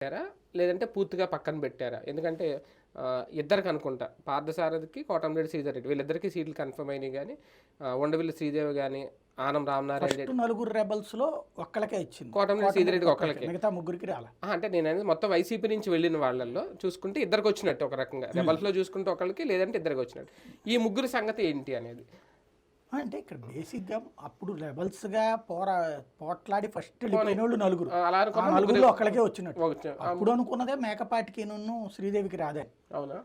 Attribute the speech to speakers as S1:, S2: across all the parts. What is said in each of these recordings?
S1: పెట్టారా? లేదంటే పూర్తిగా పక్కన పెట్టారా? ఎందుకంటే ఇద్దరికి అనుకుంటా. పార్థసారథికి, కోటమిరెడ్డి శ్రీధర్రెడ్డి వీళ్ళిద్దరికీ సీట్లు కన్ఫర్మ్ అయినాయి గానీ ఉండవల్లి శ్రీదేవి గానీ, ఆనం రామనారాయణ
S2: ఫస్ట్
S1: రెడ్డి,
S2: నలుగురు రెబల్స్ లో ఒక్కళ్ళకే ఇచ్చింది,
S1: కోటమిరెడ్డి శ్రీధర్రెడ్డికి ఒక్కళ్ళకే.
S2: మిగతా ముగ్గురికి రాలా.
S1: అంటే నేను అనేది మొత్తం వైసీపీ నుంచి వెళ్ళిన వాళ్ళల్లో చూసుకుంటే ఇద్దరికి వచ్చినట్టు ఒక రకంగా. రెబల్స్లో చూసుకుంటే ఒకళ్ళకి, లేదంటే ఇద్దరికి వచ్చినట్టు. ఈ ముగ్గురు సంగతి ఏంటి అనేది?
S2: అంటే ఇక్కడ బేసిక్గా అప్పుడు రెబల్స్ గా పోట్లాడి ఫస్ట్ వెళ్ళిపోయిన వాళ్ళు నలుగురు.
S1: అలా
S2: ఆ నలుగురిలో ఒక్కళ్ళకే వచ్చినట్టు.
S1: వచ్చి
S2: అప్పుడు అనుకున్నదే మేకపాటికి శ్రీదేవికి రాదని.
S1: అవునా?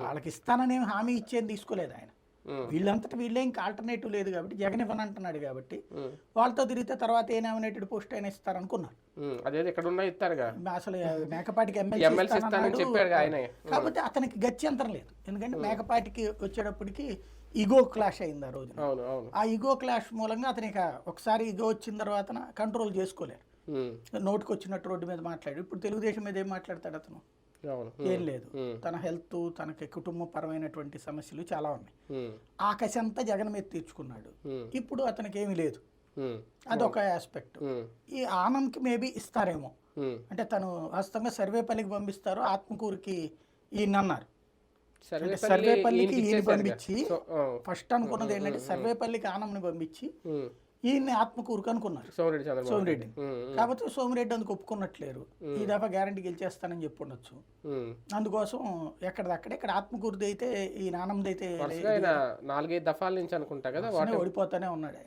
S2: వాళ్ళకి ఇస్తానని హామీ ఇచ్చేది తీసుకోలేదు ఆయన. వీళ్ళంతటా వీళ్ళే ఇంకా ఆల్టర్నేటివ్ లేదు కాబట్టి జగన్ ఇవ్వని అంటున్నాడు కాబట్టి వాళ్ళతో తిరిగితే తర్వాత ఏ నామినేటెడ్ పోస్ట్ అయినా ఇస్తారనుకున్నారు.
S1: అదే ఇక్కడ ఉన్న ఇస్తారుగా.
S2: అసలు మేకపాటికి
S1: ఎమ్మెల్సీ ఇస్తానని చెప్పాడు ఆయన.
S2: కాకపోతే అతనికి గత్యంతరం లేదు. ఎందుకంటే మేకపాటికి వచ్చేటప్పటికి ఈగో క్లాష్ అయింది ఆ రోజు. ఆ ఈగో క్లాష్ మూలంగా అతనికి ఒకసారి ఈగో వచ్చిన తర్వాత కంట్రోల్ చేసుకోలేరు. నోటికి వచ్చినట్టు రోడ్డు మీద మాట్లాడు. ఇప్పుడు తెలుగుదేశం మీద ఏం మాట్లాడతాడు అతను? ఏం లేదు. తన హెల్త్, తనకి కుటుంబపరమైనటువంటి సమస్యలు చాలా ఉన్నాయి. ఆ కసి అంతా జగన్ మీద తీర్చుకున్నాడు. ఇప్పుడు అతనికి ఏమీ లేదు. అదొక ఆస్పెక్ట్. ఈ ఆనంద్కి మేబీ ఇస్తారేమో. అంటే తను వాస్తవంగా సర్వేపల్లికి పంపిస్తారు, ఆత్మకూరుకి ఈయన అన్నారు. సర్వేపల్లికి ఈయన పంపించి ఫస్ట్ అనుకున్నది ఏంటంటే సర్వేపల్లికి ఆనంద్ని పంపించి ఈయన్ని ఆత్మకూరుకు అనుకున్నారు సోమిరెడ్డి. కాకపోతే సోమిరెడ్డి అందుకు ఒప్పుకున్నట్లేరు. ఈ దఫా గ్యారంటీ గెలిచేస్తానని చెప్పి ఉండొచ్చు. అందుకోసం ఎక్కడదక్కడ ఇక్కడ ఆత్మకూరుది అయితే ఈ నానంది అయితే
S1: 4-5 దఫాల నుంచి అనుకుంటా కదా
S2: ఓడిపోతానే ఉన్నాడు.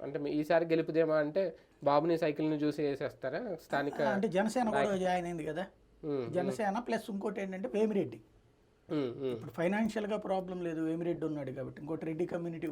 S1: అంటే ఈసారి గెలుపుదేమా అంటే బాబుని సైకిల్ ని చూసి వేసేస్తారా స్థానిక?
S2: అంటే జనసేన కూడా జాయిన్ అయింది కదా. జనసేన ప్లస్ ఇంకోటి ఏంటంటే వేమిరెడ్డి. ఇప్పుడు ఫైనాన్షియల్ గా ప్రాబ్లం లేదు, వేమిరెడ్డి ఉన్నాడు కాబట్టి. ఇంకోటి రెడ్డి కమ్యూనిటీ